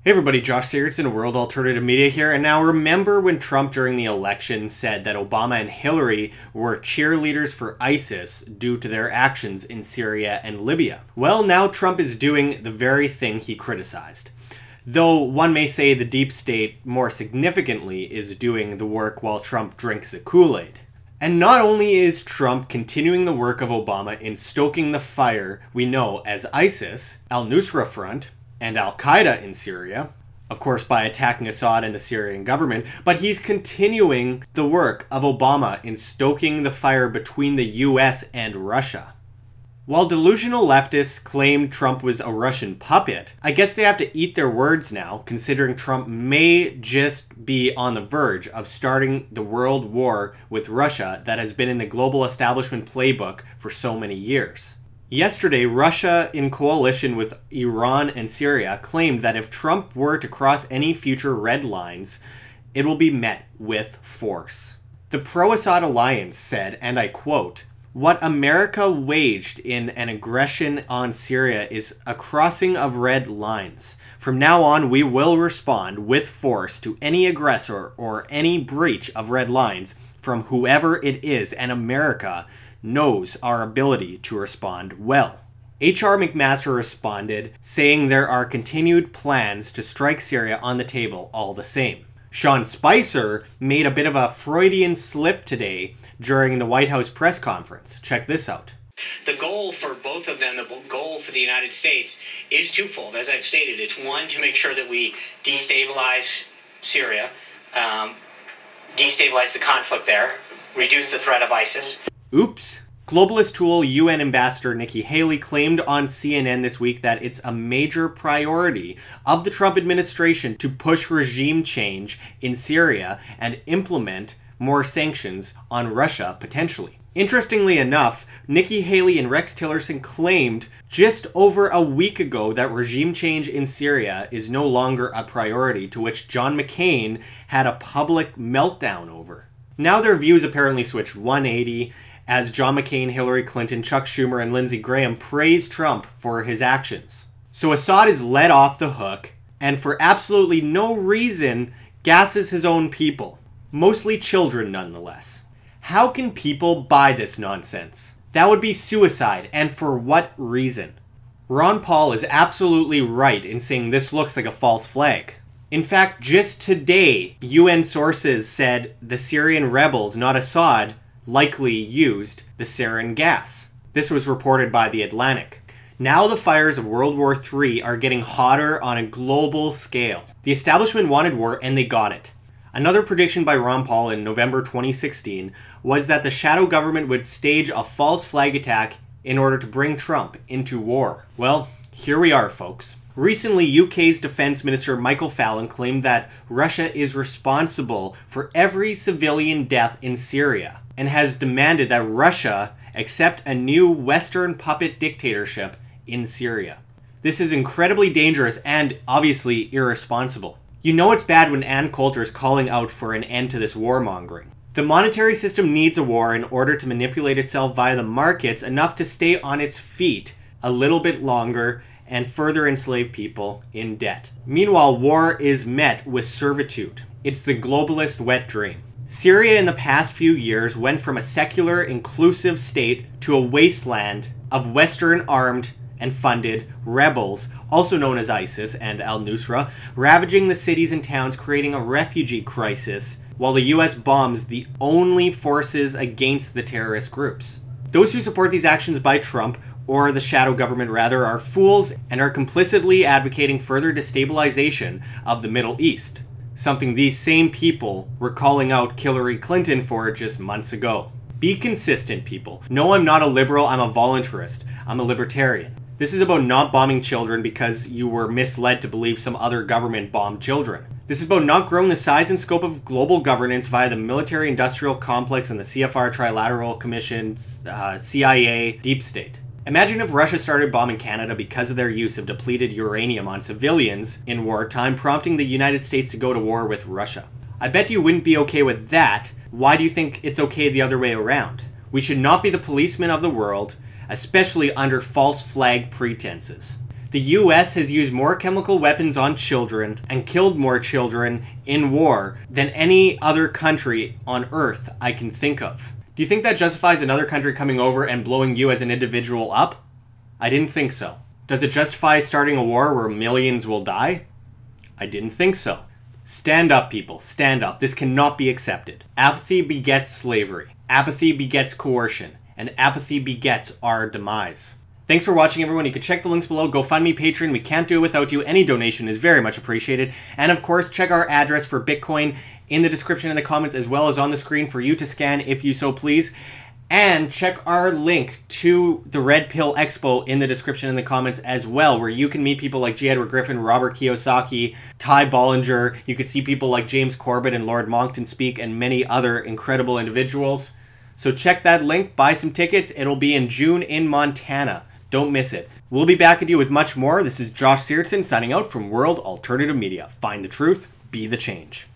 Hey everybody, Josh Sigurdson, World Alternative Media here, and now remember when Trump during the election said that Obama and Hillary were cheerleaders for ISIS due to their actions in Syria and Libya? Well, now Trump is doing the very thing he criticized. Though one may say the deep state, more significantly, is doing the work while Trump drinks the Koolaid. And not only is Trump continuing the work of Obama in stoking the fire we know as ISIS, al-Nusra Front, and al-Qaeda in Syria, of course by attacking Assad and the Syrian government, but he's continuing the work of Obama in stoking the fire between the US and Russia. While delusional leftists claim Trump was a Russian puppet, I guess they have to eat their words now, considering Trump may just be on the verge of starting the world war with Russia that has been in the global establishment playbook for so many years. Yesterday, Russia, in coalition with Iran and Syria, claimed that if Trump were to cross any future red lines, it will be met with force. The pro-Assad alliance said, and I quote, "What America waged in an aggression on Syria is a crossing of red lines. From now on, we will respond with force to any aggressor or any breach of red lines from whoever it is, and America knows our ability to respond well." H.R. McMaster responded, saying there are continued plans to strike Syria on the table all the same. Sean Spicer made a bit of a Freudian slip today during the White House press conference. Check this out. The goal for both of them, the goal for the United States, is twofold. As I've stated, it's one, to make sure that we destabilize Syria, destabilize the conflict there, reduce the threat of ISIS. Oops. Globalist tool UN Ambassador Nikki Haley claimed on CNN this week that it's a major priority of the Trump administration to push regime change in Syria and implement more sanctions on Russia, potentially. Interestingly enough, Nikki Haley and Rex Tillerson claimed just over a week ago that regime change in Syria is no longer a priority, to which John McCain had a public meltdown over. Now their views apparently switched 180, as John McCain, Hillary Clinton, Chuck Schumer, and Lindsey Graham praised Trump for his actions. So Assad is let off the hook, and for absolutely no reason, gasses his own people. Mostly children, nonetheless. How can people buy this nonsense? That would be suicide, and for what reason? Ron Paul is absolutely right in saying this looks like a false flag. In fact, just today, UN sources said the Syrian rebels, not Assad, likely used the sarin gas. This was reported by The Atlantic. Now the fires of World War III are getting hotter on a global scale. The establishment wanted war and they got it. Another prediction by Ron Paul in November 2016 was that the shadow government would stage a false flag attack in order to bring Trump into war. Well, here we are, folks. Recently, UK's Defense Minister Michael Fallon claimed that Russia is responsible for every civilian death in Syria, and has demanded that Russia accept a new Western puppet dictatorship in Syria. This is incredibly dangerous and obviously irresponsible. You know it's bad when Ann Coulter is calling out for an end to this warmongering. The monetary system needs a war in order to manipulate itself via the markets enough to stay on its feet a little bit longer and further enslave people in debt. Meanwhile, war is met with servitude. It's the globalist wet dream. Syria in the past few years went from a secular, inclusive state to a wasteland of Western armed and funded rebels, also known as ISIS and al-Nusra, ravaging the cities and towns, creating a refugee crisis, while the US bombs the only forces against the terrorist groups. Those who support these actions by Trump, or the shadow government rather, are fools and are complicitly advocating further destabilization of the Middle East. Something these same people were calling out Hillary Clinton for just months ago. Be consistent, people. No, I'm not a liberal, I'm a voluntarist. I'm a libertarian. This is about not bombing children because you were misled to believe some other government bombed children. This is about not growing the size and scope of global governance via the military-industrial complex and the CFR Trilateral Commission, CIA, deep state. Imagine if Russia started bombing Canada because of their use of depleted uranium on civilians in wartime, prompting the United States to go to war with Russia. I bet you wouldn't be okay with that. Why do you think it's okay the other way around? We should not be the policemen of the world, especially under false flag pretenses. The US has used more chemical weapons on children and killed more children in war than any other country on earth I can think of. Do you think that justifies another country coming over and blowing you as an individual up? I didn't think so. Does it justify starting a war where millions will die? I didn't think so. Stand up, people. Stand up. This cannot be accepted. Apathy begets slavery. Apathy begets coercion. And apathy begets our demise. Thanks for watching, everyone. You can check the links below. Go find me Patreon. We can't do it without you. Any donation is very much appreciated. And of course, check our address for Bitcoin in the description and the comments, as well as on the screen for you to scan if you so please. And check our link to the Red Pill Expo in the description and the comments as well, where you can meet people like J. Edward Griffin, Robert Kiyosaki, Ty Bollinger. You could see people like James Corbett and Lord Monckton speak, and many other incredible individuals. So check that link, buy some tickets. It'll be in June in Montana. Don't miss it. We'll be back at you with much more. This is Josh Sigurdson signing out from World Alternative Media. Find the truth, be the change.